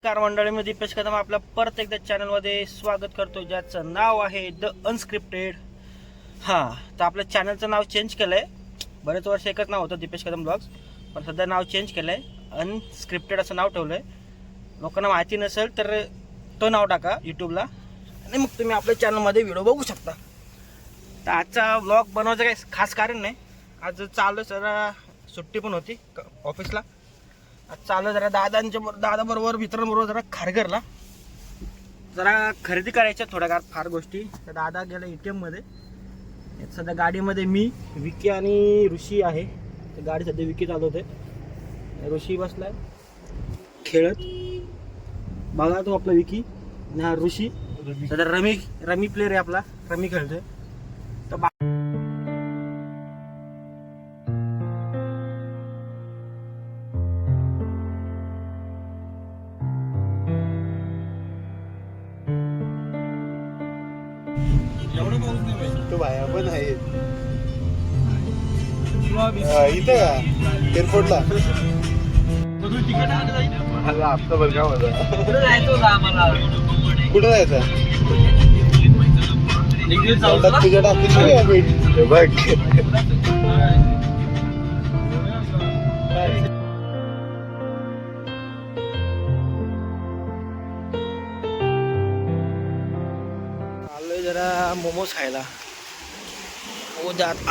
Car मंडळी मी दीपेश कदम आपल्या परत एकदा चॅनलमध्ये स्वागत करतो, ज्याचं नाव आहे द अनस्क्रिप्टेड. हां, तर आपल्या चॅनलचं नाव चेंज केलं आहे. बरेच वर्ष एकच नाव होतं दीपेश कदम ब्लॉग्स, पण सध्या नाव चेंज केलं आहे, अनस्क्रिप्टेड असं नाव ठेवलं आहे. लोकांना माहिती नसेल तर तो नाव टाका यूट्यूबला आणि मग तुम्ही आपल्या चॅनलमध्ये व्हिडिओ बघू शकता. तर आजचा ब्लॉग बनवायचं काही खास कारण नाही. आज चालू जरा सुट्टी पण होती ऑफिसला. आज चालू जरा दादाबरोबर मित्रांबरोबर जरा खारघरला जरा खरेदी करायच्या थोड्याफार फार गोष्टी. तर दादा गेला ATM मध्ये. सध्या गाडीमध्ये मी, विकी आणि ऋषी आहे. तर गाडी सध्या विकी चालवते, ऋषी बसलाय खेळत. बघा तो आपला विकी आणि हा ऋषी. सध्या रमी प्लेअर आहे आपला, रमी खेळतोय. तर तो भाया पण आहे इथं का एअरपोर्टला. हप्ता बरं का माझा. कुठं जायचं तुझ्या टाकून बघ. जरा मोमोज खायला.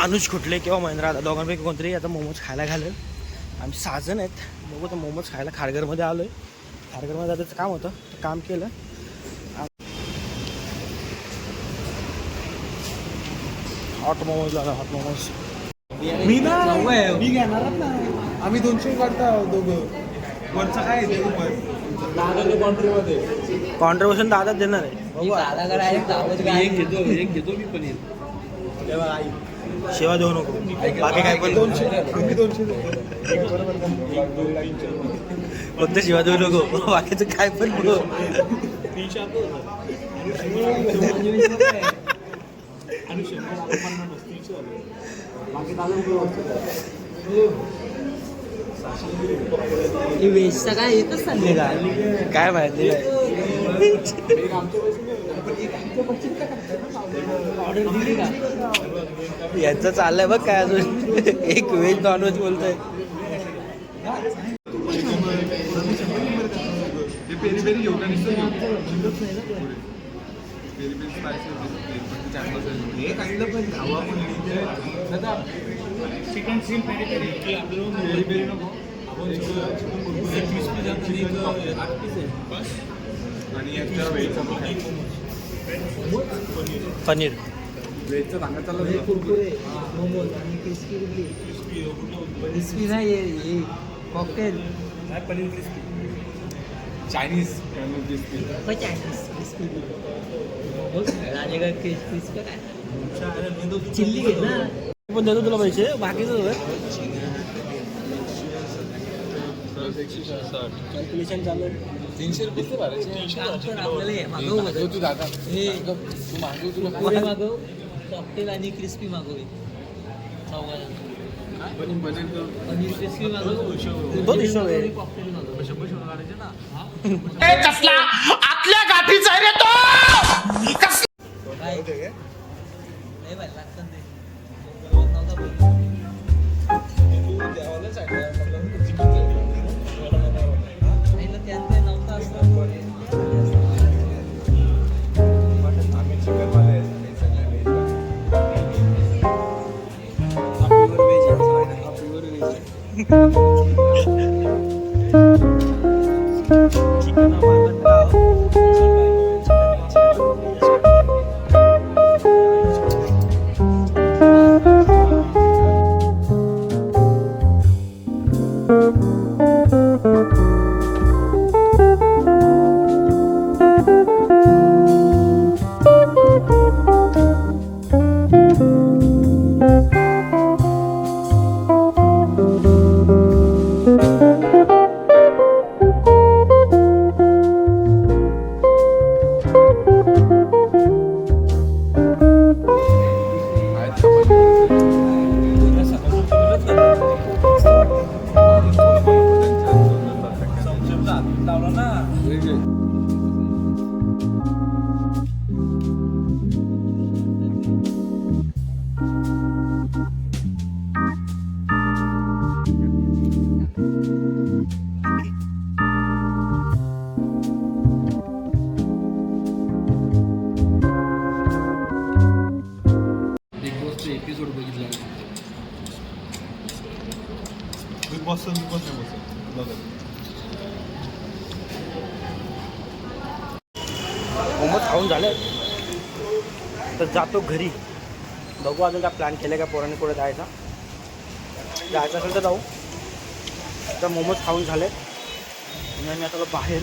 अनुज खुटले किंवा महेंद्र आता दोघांपैकी कोणतरी आता मोमोज खायला घालेल. आम्ही 6 जण आहेत. बघू तर मोमोज खायला खारघरमध्ये आलो आहे. खारघरमध्ये जायचं काम होतं, तर काम केलं. हॉट मोमोज लागला, हॉट मोमोज. मी घेणारच ना. आम्ही 200 काढता दोघं. वरचा काय दादा कॉन्ट्रीमध्ये कॉन्ट्रीब्युशन दादाच देणार आहे. सेवा देऊ नको, बाकी काय पण. 200 फक्त शिवा देऊ नको, बाकीचं काय पण. वेजचा काय येतच चालले का काय माहिती नाही. ऑर्डर दिली का? यांचं चाललंय बघ काय अजून. एक व्हेज नॉनव्हेज बोलतोय. चिकन सीम पेरी पेरी नको. आणि पनीर वेजचं सांगायचं चाललं. कुरकुरे मोमोज आणि क्रिस्पी नाही हे cocktail. Paneer crispy Chinese crispy. Chinese crispy momos Rajegad crispy काय चिल्ली घे ना. पण देतो तुला पैसे, बाकीचं कॅल्क्युलेशन चालू आहे. 300 रुपये आपल्याला हे मागव तू दादा हे तू मागव. तुला पुढे मागव कॉकटेल आणि क्रिस्पी मागव. पनीर क्रिस्पी मागव. दोन हिशोब आहे. कॉकटेल मागव. कसला आतल्या गाठीचा रे तो. काय नाही बाय लागतं ते नव्हता बोल. मोमोज खाऊन झाले तर जातो घरी. बघू अजून काय प्लॅन केलं का पोरांनी पुढे जायचं असेल तर जाऊ. तर मोमोज खाऊन झाले आणि आम्ही आता बाहेर